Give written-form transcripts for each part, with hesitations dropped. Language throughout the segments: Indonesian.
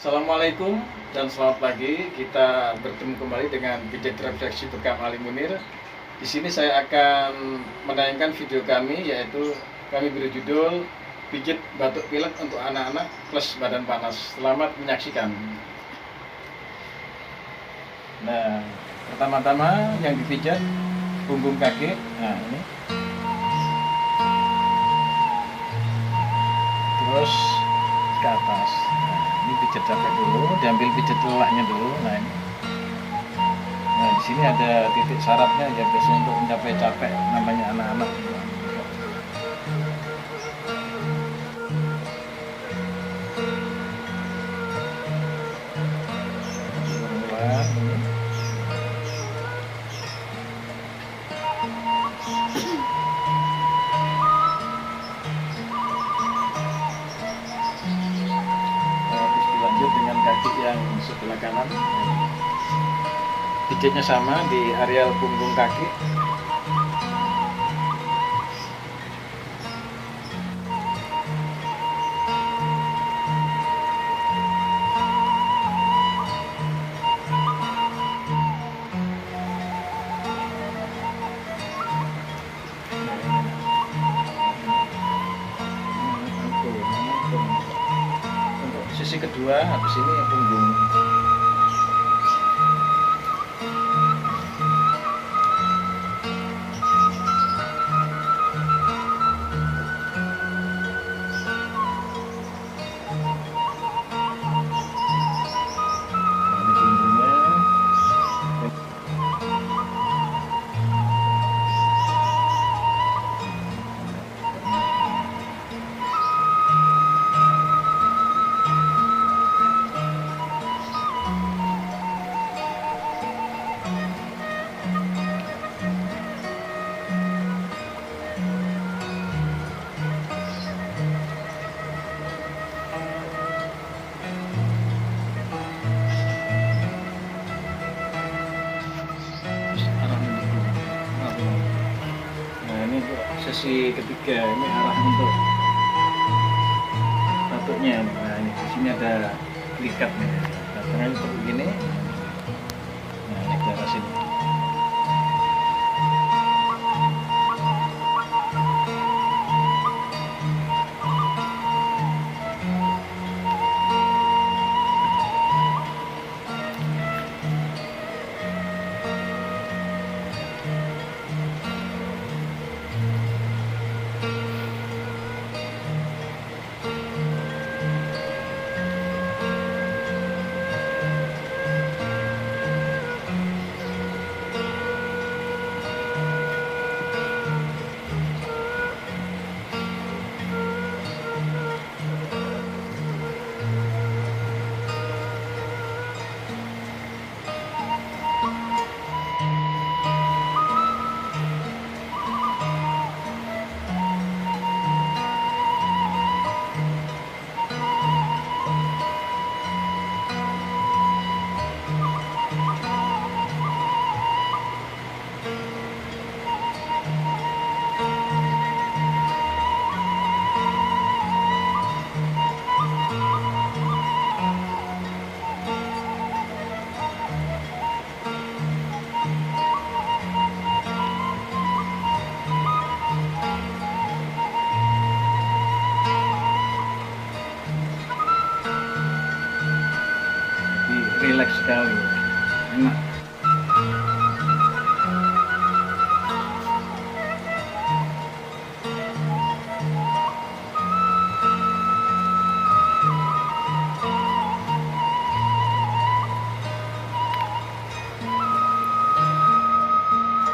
Assalamualaikum dan selamat pagi. Kita bertemu kembali dengan pijat refleksi bekam Ali Munir. Di sini saya akan menayangkan video kami, yaitu kami beri judul pijat batuk pilek untuk anak-anak plus badan panas. Selamat menyaksikan. Nah, pertama-tama yang dipijat punggung kaki. Nah, ini. Terus ke atas. Ini pijat capek dulu, diambil pijat lelahnya dulu. Nah ini. Nah di sini ada titik syaratnya ya, biasanya untuk mencapai capek, namanya anak-anak. Dengan kaki yang sebelah kanan, pijatnya sama di areal punggung kaki. Sisi kedua, habis ini punggung. Ini punggungnya. Sesi ketiga, ini arah untuk batuknya. Nah ini di sini ada likatnya, datangnya seperti begini. Nah ini ke arah sini. Rileks sekali, enak.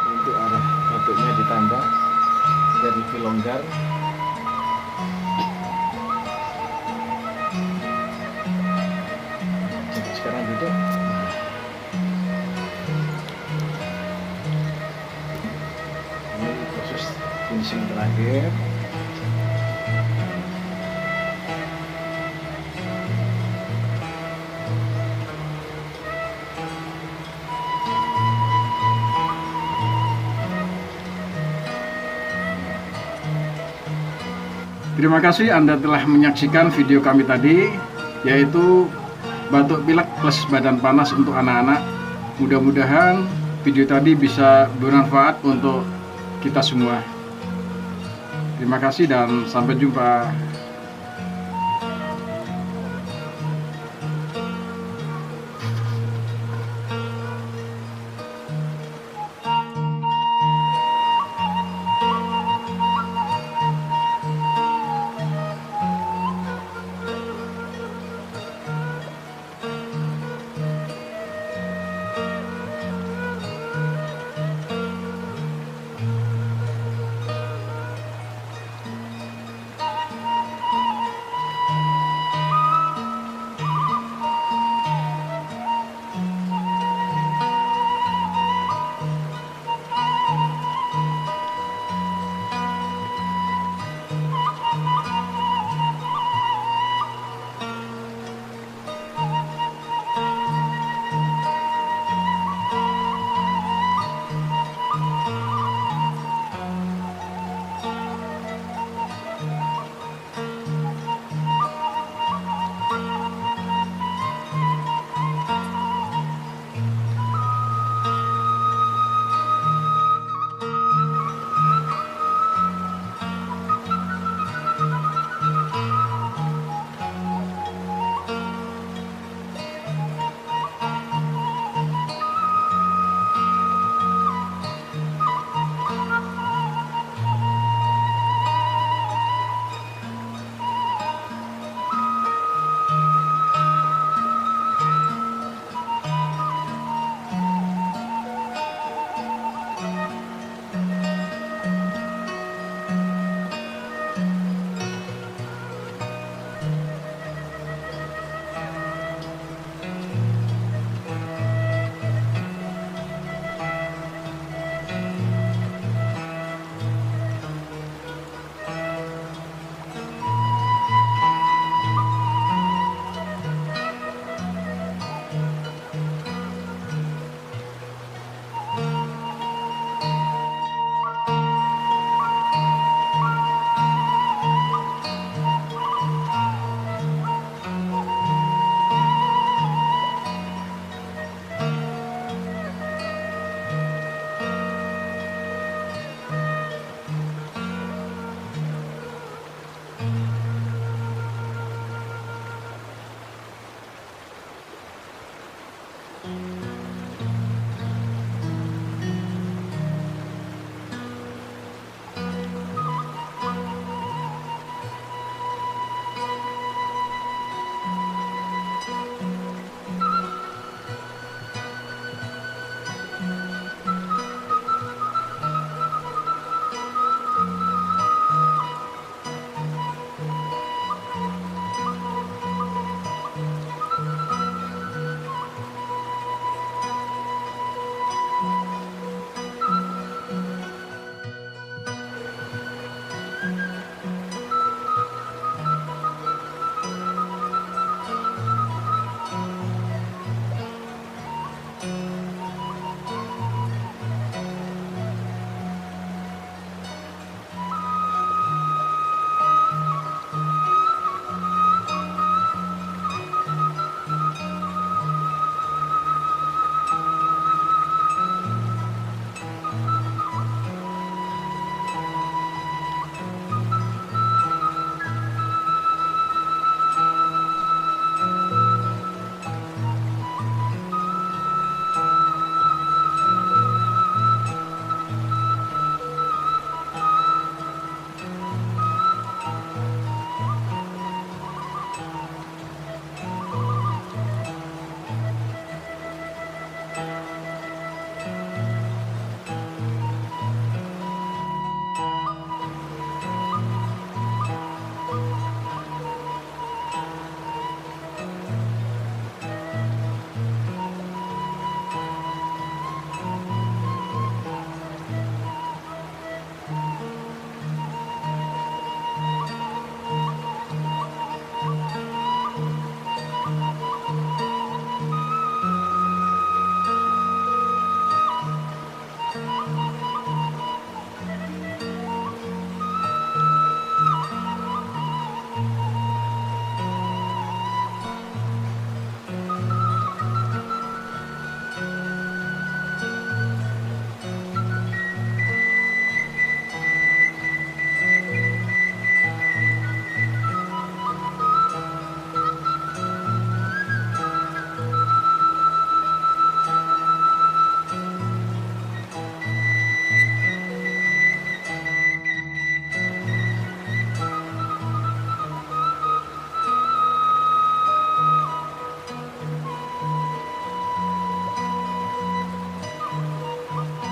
Untuk arah batuknya ditambah agar lebih longgar. Sekarang duduk. Ini proses finishing terakhir. Terima kasih Anda telah menyaksikan video kami tadi, yaitu batuk pilek plus badan panas untuk anak-anak. Mudah-mudahan video tadi bisa bermanfaat untuk kita semua. Terima kasih dan sampai jumpa.